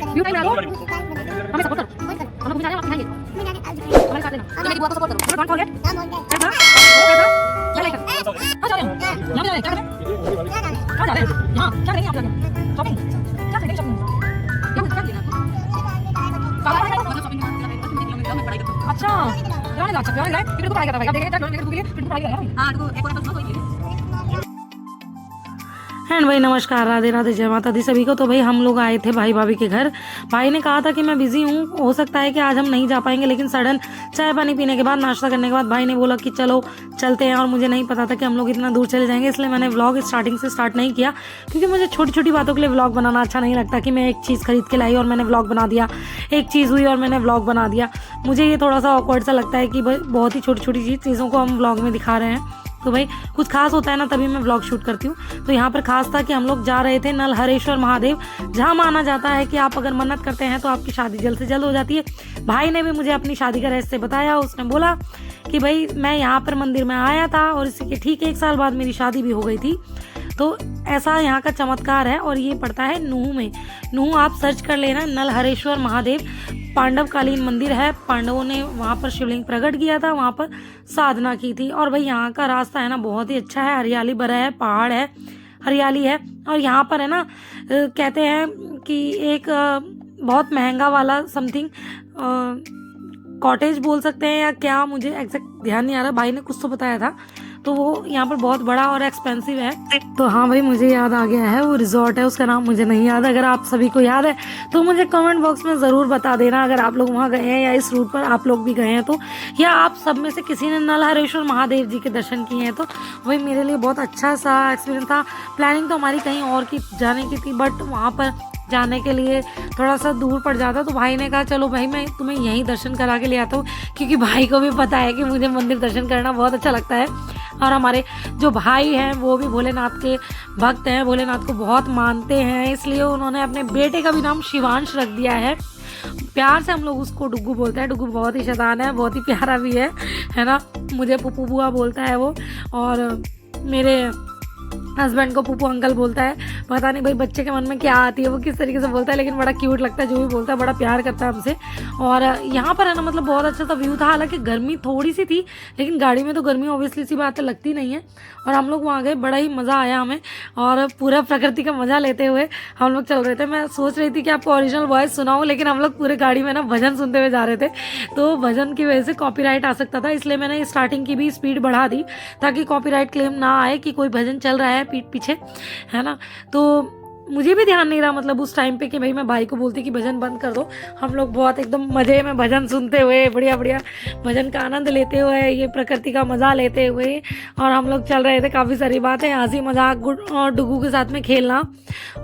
View time डालो, हमें support करो, हम लोग घूमने जा रहे हैं, आप दिखाइए, हमारे साथ लेना, तो मेरी बुआ को सपोर्ट करो, डोंट फॉरगेट, कैसा लाइक आ जा रहे हैं, यहाँ जा रहे हैं, क्या कर रहे हैं, कहाँ जा रहे हैं, यहाँ क्या करेंगे आप जाके, शॉपिंग, क्या करेंगे शॉपिंग, क्या लेना, अच्छा ग्राउंड जा सकते हो, ग्राउंड फिर तो पढ़ाई करता है, आप देखेंगे ग्राउंड के लिए फिर तो पढ़ाई करेगा भाई, हाँ देखो एक और तो कोई एंड भाई नमस्कार, राधे राधे, जय माता दी सभी को। तो भाई हम लोग आए थे भाई भाभी के घर। भाई ने कहा था कि मैं बिजी हूँ, हो सकता है कि आज हम नहीं जा पाएंगे, लेकिन सडन चाय पानी पीने के बाद, नाश्ता करने के बाद भाई ने बोला कि चलो चलते हैं। और मुझे नहीं पता था कि हम लोग इतना दूर चले जाएंगे, इसलिए मैंने व्लॉग स्टार्टिंग से स्टार्ट नहीं किया, क्योंकि मुझे छोटी छोटी बातों के लिए व्लॉग बनाना अच्छा नहीं लगता कि मैं एक चीज़ खरीद के लाई और मैंने व्लॉग बना दिया, एक चीज़ हुई और मैंने व्लॉग बना दिया। मुझे ये थोड़ा सा ऑकवर्ड सा लगता है कि भाई बहुत ही छोटी छोटी चीज़ों को हम व्लॉग में दिखा रहे हैं। तो भाई कुछ खास होता है ना, तभी मैं व्लॉग शूट करती हूँ। तो यहाँ पर खास था कि हम लोग जा रहे थे नलहरेश्वर महादेव, जहाँ माना जाता है कि आप अगर मन्नत करते हैं तो आपकी शादी जल्द से जल्द हो जाती है। भाई ने भी मुझे अपनी शादी का रहस्य बताया। उसने बोला कि भाई मैं यहाँ पर मंदिर में आया था और इसी के ठीक 1 साल बाद मेरी शादी भी हो गई थी। तो ऐसा यहाँ का चमत्कार है। और ये पड़ता है नूह में। नूह आप सर्च कर लेना, नलहरेश्वर महादेव पांडवकालीन मंदिर है। पांडवों ने वहाँ पर शिवलिंग प्रकट किया था, वहाँ पर साधना की थी। और भाई यहाँ का रास्ता है ना बहुत ही अच्छा है, हरियाली भरा है, पहाड़ है, हरियाली है। और यहाँ पर है ना कहते हैं कि एक बहुत महंगा वाला समथिंग कॉटेज बोल सकते हैं या क्या, मुझे एग्जैक्ट ध्यान नहीं आ रहा, भाई ने कुछ तो बताया था। तो वो यहाँ पर बहुत बड़ा और एक्सपेंसिव है। तो हाँ भाई मुझे याद आ गया है, वो रिजॉर्ट है, उसका नाम मुझे नहीं याद। अगर आप सभी को याद है तो मुझे कमेंट बॉक्स में ज़रूर बता देना, अगर आप लोग वहाँ गए हैं या इस रूट पर आप लोग भी गए हैं तो, या आप सब में से किसी ने नलहरेश्वर महादेव जी के दर्शन किए हैं। तो वही मेरे लिए बहुत अच्छा सा एक्सपीरियंस था। प्लानिंग तो हमारी कहीं और की जाने की थी, बट वहाँ पर जाने के लिए थोड़ा सा दूर पड़ जाता। तो भाई ने कहा चलो भाई मैं तुम्हें यहीं दर्शन करा के ले आता हूँ, क्योंकि भाई को भी पता है कि मुझे मंदिर दर्शन करना बहुत अच्छा लगता है। और हमारे जो भाई हैं वो भी भोलेनाथ के भक्त हैं, भोलेनाथ को बहुत मानते हैं, इसलिए उन्होंने अपने बेटे का भी नाम शिवांश रख दिया है। प्यार से हम लोग उसको डुग्गू बोलते हैं। डुग्गू बहुत ही शैतान है, बहुत ही प्यारा भी है ना। मुझे पुप्पू बुआ बोलता है वो, और मेरे हस्बैंड को पुप्पू अंकल बोलता है। पता नहीं भाई बच्चे के मन में क्या आती है, वो किस तरीके से बोलता है, लेकिन बड़ा क्यूट लगता है। जो भी बोलता है बड़ा प्यार करता है हमसे। और यहाँ पर है ना मतलब बहुत अच्छा सा व्यू था। हालांकि गर्मी थोड़ी सी थी, लेकिन गाड़ी में तो गर्मी ऑब्वियसली सी बात है लगती नहीं है। और हम लोग वहाँ गए, बड़ा ही मज़ा आया हमें, और पूरा प्रकृति का मज़ा लेते हुए हम लोग चल रहे थे। मैं सोच रही थी कि आपको ओरिजिनल वॉइस सुनाऊँ, लेकिन हम लोग पूरे गाड़ी में ना भजन सुनते हुए जा रहे थे, तो भजन की वजह से कॉपीराइट आ सकता था, इसलिए मैंने स्टार्टिंग की भी स्पीड बढ़ा दी ताकि कॉपीराइट क्लेम ना आए कि कोई भजन चल रहा है पीठ पीछे, है ना। तो मुझे भी ध्यान नहीं रहा मतलब उस टाइम पे कि भाई मैं भाई को बोलती कि भजन बंद कर दो। हम लोग बहुत एकदम मज़े में भजन सुनते हुए, बढ़िया बढ़िया भजन का आनंद लेते हुए, ये प्रकृति का मज़ा लेते हुए, और हम लोग चल रहे थे। काफ़ी सारी बातें, हंसी मजाक, और डुग्गू के साथ में खेलना।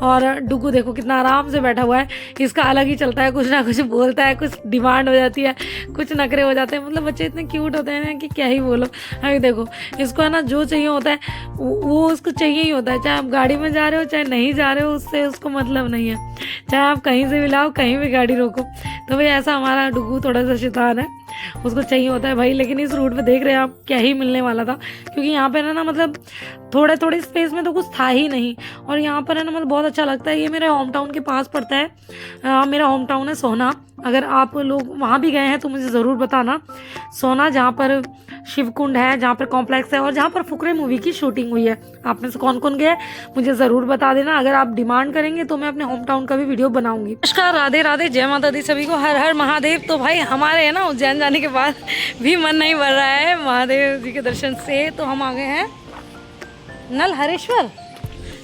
और डुग्गू देखो कितना आराम से बैठा हुआ है, इसका अलग ही चलता है, कुछ ना कुछ बोलता है, कुछ डिमांड हो जाती है, कुछ नखरे हो जाते हैं। मतलब बच्चे इतने क्यूट होते हैं कि क्या ही बोलो। अभी देखो इसको है ना जो चाहिए होता है वो उसको चाहिए ही होता है, चाहे आप गाड़ी में जा रहे हो चाहे नहीं जा रहे हो, उससे उसको मतलब नहीं है। चाहे आप कहीं से भी लाओ, कहीं भी गाड़ी रोको। तो भाई ऐसा हमारा डुग्गू थोड़ा सा शैतान है, उसको चाहिए होता है भाई। लेकिन इस रूट पे देख रहे हैं आप क्या ही मिलने वाला था, क्योंकि यहाँ पे ना मतलब थोड़े थोड़े स्पेस में तो कुछ था ही नहीं। और यहाँ पर है ना मतलब बहुत अच्छा लगता है। ये मेरे होम टाउन के पास पड़ता है। मेरा होम टाउन है सोना। अगर आप लोग वहाँ भी गए हैं तो मुझे ज़रूर बताना। सोना जहाँ पर शिवकुंड है, जहाँ पर कॉम्प्लेक्स है, और जहाँ पर फुकरे मूवी की शूटिंग हुई है। आप में से कौन कौन गया मुझे ज़रूर बता देना। अगर आप डिमांड करेंगे तो मैं अपने होम टाउन का भी वीडियो बनाऊंगी। नमस्कार, राधे राधे, जय माता दी सभी को, हर हर महादेव। तो भाई हमारे है ना उज्जैन जाने के बाद भी मन नहीं भर रहा है महादेव जी के दर्शन से। तो हम आ गए हैं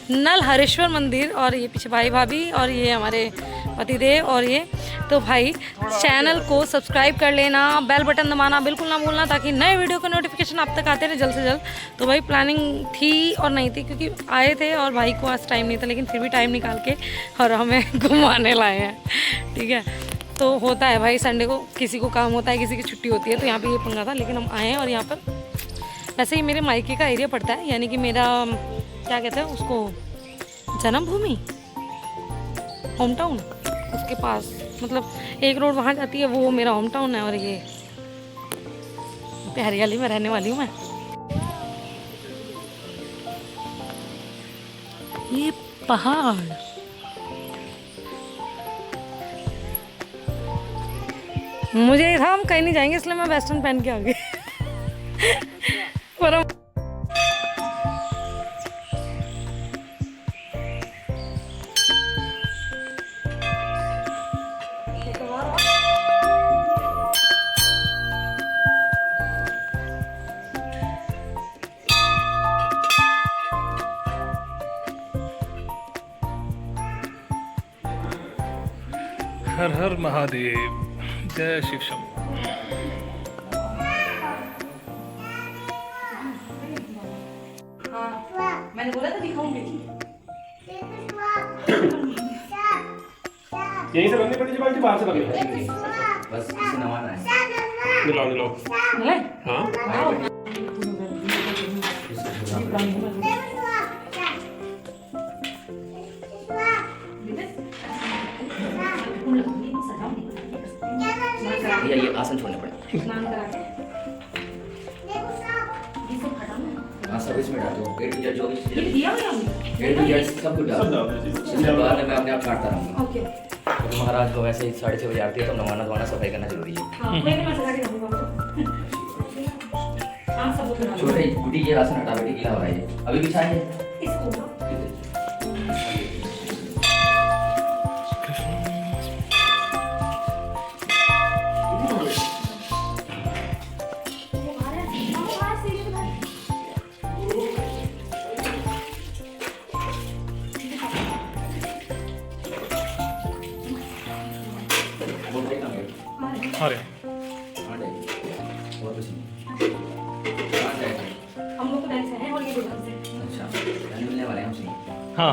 नलहरेश्वर मंदिर, और ये पीछे भाई भाभी, और ये हमारे पतिदेव, और ये तो भाई चैनल को सब्सक्राइब कर लेना, बेल बटन दबाना बिल्कुल ना भूलना, ताकि नए वीडियो का नोटिफिकेशन आप तक आते रहे जल्द से जल्द। तो भाई प्लानिंग थी और नहीं थी, क्योंकि आए थे और भाई को आज टाइम नहीं था, लेकिन फिर भी टाइम निकाल के और हमें घुमाने लाए हैं, ठीक है। तो होता है भाई, संडे को किसी को काम होता है, किसी की छुट्टी होती है, तो यहाँ पर ये पंगा था। लेकिन हम आए हैं, और यहाँ पर वैसे ही मेरे मायके का एरिया पड़ता है, यानी कि मेरा क्या कहते हैं उसको, जन्मभूमि, होम टाउन, उसके पास मतलब एक रोड वहाँ जाती है, वो मेरा होम टाउन है। और ये हरियाली में रहने वाली हूँ मैं। ये पहाड़ मुझे था हम कहीं नहीं जाएंगे इसलिए मैं वेस्टर्न पहन के आ गई। पर हर हर महादेव, जय शिव शंभू। मैंने बोला था दिखाऊंगी। यहीं से बननी पड़ी बाल्टी, बाहर से बननी पड़ी। बस इसे नवाना है। दिलाओ दिलाओ। हाँ भैया ये आसन छोड़ने पड़े। हाँ सब इसमें डाल दो। पेट की जो भी पेट की सब कुछ डाल दो। इसके बाद में मैं अपने आप काटता रहूँगा। तो महाराज को वैसे ही 6:30 बजे आती है तो नवाना धोना सफाई करना जरूरी है। छोटे गुटी ये आसन हटा बेटी, गीला हो रहा है ये। अभी भी चाहिए अरे और कुछ नहीं। हम लोग तो बैंक से हैं और ये दुकान से। अच्छा मिलने वाले हैं हमसे। हाँ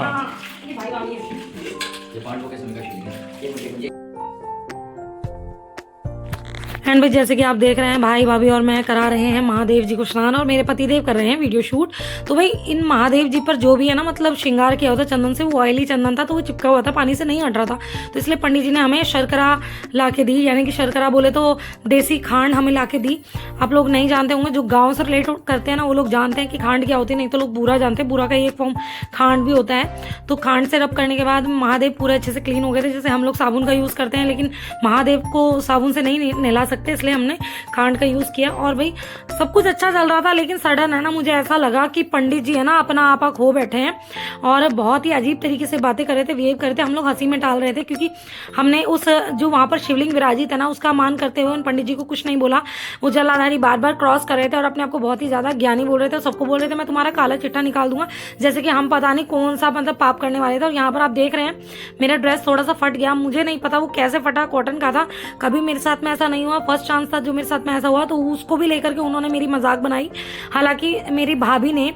ये भाई वाली है। ये 5 लोग के समय का ठीक है। एंड भाई जैसे कि आप देख रहे हैं भाई भाभी और मैं करा रहे हैं महादेव जी को स्नान और मेरे पतिदेव कर रहे हैं वीडियो शूट। तो भाई इन महादेव जी पर जो भी है ना मतलब श्रृंगार किया होता चंदन से, वो ऑयली चंदन था तो वो चिपका हुआ था, पानी से नहीं हट रहा था। तो इसलिए पंडित जी ने हमें शर्करा ला के दी, यानी कि शर्करा बोले तो देसी खांड हमें ला के दी। आप लोग नहीं जानते होंगे, जो गाँव से रिलेट करते हैं ना वो लोग जानते हैं कि खांड क्या होती है, नहीं तो लोग बूरा जानते हैं। बूरा का एक फॉर्म खांड भी होता है। तो खांड से रब करने के बाद महादेव पूरे अच्छे से क्लीन हो गए थे। जैसे हम लोग साबुन का यूज़ करते हैं लेकिन महादेव को साबुन से नहीं नहला सकते, इसलिए हमने खांड का यूज किया। और भाई सब कुछ अच्छा चल रहा था लेकिन सडन है ना मुझे ऐसा लगा कि पंडित जी है ना अपना आपा खो बैठे हैं और बहुत ही अजीब तरीके से बातें कर रहे थे, बिहेव कर रहे थे। हम लोग हंसी में टाल रहे थे क्योंकि हमने उस जो वहां पर शिवलिंग विराजित है ना उसका मान करते हुए उन पंडित जी को कुछ नहीं बोला। वो जलाधारी बार बार क्रॉस कर रहे थे और अपने आप को बहुत ही ज्यादा ज्ञानी बोल रहे थे। सबको बोल रहे थे मैं तुम्हारा काला चिट्ठा निकाल दूंगा, जैसे कि हम पता नहीं कौन सा मतलब पाप करने वाले थे। और यहाँ पर आप देख रहे हैं मेरा ड्रेस थोड़ा सा फट गया, मुझे नहीं पता वो कैसे फटा, कॉटन का था। कभी मेरे साथ में ऐसा नहीं हुआ, फर्स्ट चांस था जो मेरे साथ में ऐसा हुआ। तो उसको भी लेकर के उन्होंने मेरी मजाक बनाई। हालांकि मेरी भाभी ने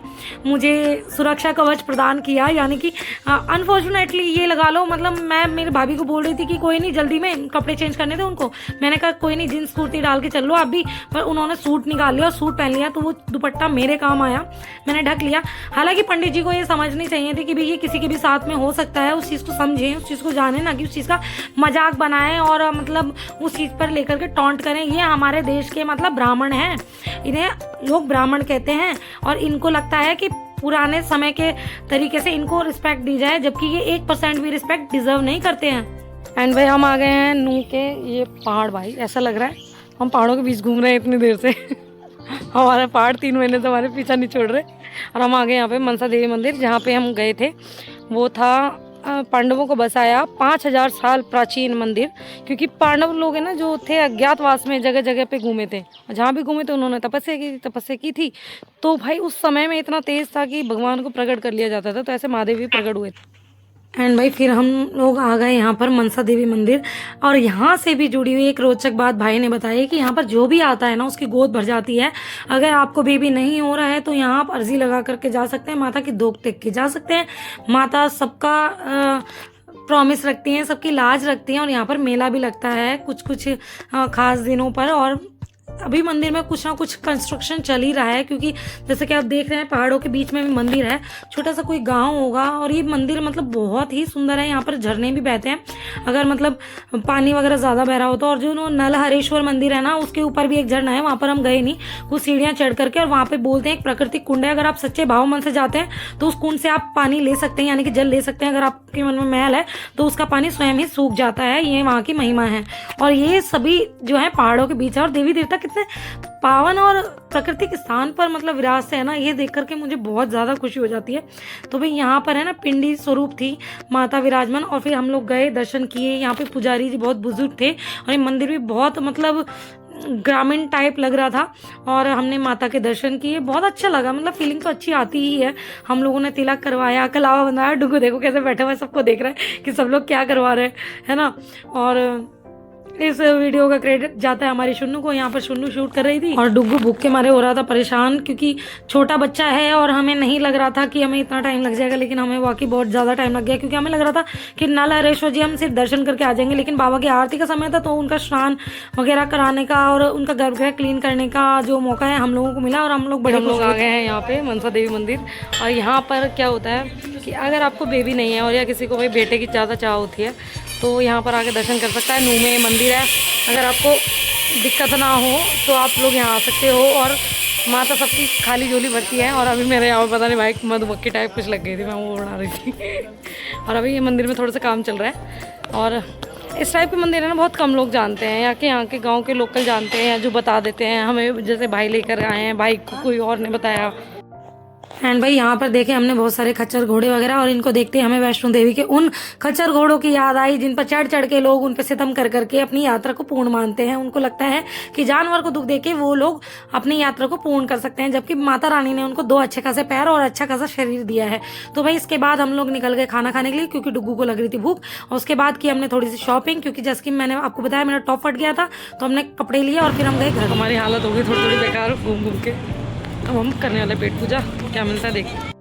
मुझे सुरक्षा कवच प्रदान किया, यानी कि अनफॉर्चुनेटली ये लगा लो मतलब मैं मेरी भाभी को बोल रही थी कि कोई नहीं जल्दी में कपड़े चेंज करने थे उनको। मैंने कहा कोई नहीं जींस कुर्ती डाल के चल लो आप भी, पर उन्होंने सूट निकाल लिया और सूट पहन लिया तो वो दुपट्टा मेरे काम आया, मैंने ढक लिया। हालांकि पंडित जी को ये समझनी चाहिए थी कि भाई ये किसी के भी साथ में हो सकता है, उस चीज़ को समझें, उस चीज़ को जाने, ना कि उस चीज़ का मजाक बनाएं और मतलब उस चीज़ पर लेकर के टॉन्ट करें। ये हमारे देश के मतलब ब्राह्मण हैं, इन्हें लोग ब्राह्मण कहते हैं और इनको लगता है कि पुराने समय के तरीके से इनको रिस्पेक्ट दी जाए, जबकि ये 1% भी रिस्पेक्ट डिजर्व नहीं करते हैं। एंड भाई हम आ गए हैं नू के ये पहाड़। भाई ऐसा लग रहा है हम पहाड़ों के बीच घूम रहे हैं इतनी देर से। हमारे पहाड़ 3 महीने से हमारे पीछा नहीं छोड़ रहे। और हम आ गए यहाँ पे मनसा देवी मंदिर, जहाँ पे हम गए थे वो था पांडवों को बसाया 5000 साल प्राचीन मंदिर, क्योंकि पांडव लोग हैं ना जो थे अज्ञातवास में जगह जगह पे घूमे थे, जहाँ भी घूमे थे उन्होंने तपस्या की थी। तो भाई उस समय में इतना तेज था कि भगवान को प्रकट कर लिया जाता था, तो ऐसे महादेव भी प्रकट हुए थे। एंड भाई फिर हम लोग आ गए यहाँ पर मनसा देवी मंदिर, और यहाँ से भी जुड़ी हुई एक रोचक बात भाई ने बताई कि यहाँ पर जो भी आता है ना उसकी गोद भर जाती है। अगर आपको बेबी नहीं हो रहा है तो यहाँ आप अर्जी लगा करके जा सकते हैं, माता की दोक टेक के जा सकते हैं। माता सबका प्रॉमिस रखती हैं, सबकी लाज रखती हैं। और यहाँ पर मेला भी लगता है कुछ खास दिनों पर, और अभी मंदिर में कुछ ना कुछ कंस्ट्रक्शन चल ही रहा है, क्योंकि जैसे कि आप देख रहे हैं पहाड़ों के बीच में भी मंदिर है, छोटा सा कोई गांव होगा। और ये मंदिर मतलब बहुत ही सुंदर है, यहाँ पर झरने भी बहते हैं अगर मतलब पानी वगैरह ज़्यादा बह रहा हो तो। और जो नलहरेश्वर मंदिर है ना उसके ऊपर भी एक झरना है, वहाँ पर हम गए नहीं, कुछ सीढ़ियाँ चढ़ करके। और वहाँ पे बोलते हैं एक प्राकृतिक कुंड है, अगर आप सच्चे भाव मन से जाते हैं तो उस कुंड से आप पानी ले सकते हैं, यानी कि जल ले सकते हैं। अगर आप के मन में मैल है तो उसका पानी स्वयं ही सूख जाता है। ये वहाँ की महिमा है। और ये सभी जो है पहाड़ों के बीच है और देवी देवता कितने पावन और प्राकृतिक स्थान पर मतलब विरासत है ना, ये देख करके मुझे बहुत ज़्यादा खुशी हो जाती है। तो भाई यहाँ पर है ना पिंडी स्वरूप थी माता विराजमान। और फिर हम लोग गए, दर्शन किए। यहाँ पे पुजारी जी बहुत बुजुर्ग थे और ये मंदिर भी बहुत मतलब ग्रामीण टाइप लग रहा था। और हमने माता के दर्शन किए, बहुत अच्छा लगा, मतलब फीलिंग तो अच्छी आती ही है। हम लोगों ने तिलक करवाया, कलावा बनाया। डुगू देखो कैसे बैठा हुआ है, सबको देख रहा है कि सब लोग क्या करवा रहे हैं, है ना। और इस वीडियो का क्रेडिट जाता है हमारी शुन्नू को। यहाँ पर शुन्नू शूट कर रही थी और डुगू भूख के मारे हो रहा था परेशान, क्योंकि छोटा बच्चा है और हमें नहीं लग रहा था कि हमें इतना टाइम लग जाएगा, लेकिन हमें वाकई बहुत ज़्यादा टाइम लग गया। क्योंकि हमें लग रहा था कि नल हरेश्वर जी हम सिर्फ दर्शन करके आ जाएंगे, लेकिन बाबा की आरती का समय था तो उनका स्नान वगैरह कराने का और उनका गर्भगृह क्लीन करने का जो मौका है हम लोगों को मिला। और हम लोग बड़े लोग आ गए हैं यहाँ पे मनसा देवी मंदिर। और यहाँ पर क्या होता है कि अगर आपको बेबी नहीं है और या किसी को भाई बेटे की ज़्यादा चाह होती है तो यहाँ पर आके दर्शन कर सकता है। नू में मंदिर है, अगर आपको दिक्कत ना हो तो आप लोग यहाँ आ सकते हो। और माता सबकी खाली झोली भरती है। और अभी मेरे यहाँ पर पता नहीं भाई मधुमक्खी टाइप कुछ लग गई थी, मैं वो उड़ा रही थी। और अभी ये मंदिर में थोड़ा सा काम चल रहा है। और इस टाइप के मंदिर है ना बहुत कम लोग जानते हैं, यहाँ के गाँव के लोकल जानते हैं, जो बता देते हैं हमें। जैसे भाई लेकर आए हैं, भाई को कोई और ने बताया। एंड भाई यहाँ पर देखे हमने बहुत सारे खच्चर घोड़े वगैरह, और इनको देखते ही हमें वैष्णो देवी के उन खच्चर घोड़ों की याद आई जिन पर चढ़ चढ़ के लोग उन पर सितम कर करके अपनी यात्रा को पूर्ण मानते हैं। उनको लगता है कि जानवर को दुख देके वो लोग अपनी यात्रा को पूर्ण कर सकते हैं, जबकि माता रानी ने उनको 2 अच्छे खासे पैर और अच्छा खासा शरीर दिया है। तो भाई इसके बाद हम लोग निकल गए खाना खाने के लिए, क्योंकि डुग्गू को लग रही थी भूख। और उसके बाद की हमने थोड़ी सी शॉपिंग, क्योंकि जैसे कि मैंने आपको बताया मेरा टॉप फट गया था, तो हमने कपड़े लिए और फिर हम गए घर। हमारी हालत हो गई थोड़ी थोड़ी बेकार घूम घूम के। अब हम करने वाले पेट पूजा, क्या मिलता है देखते।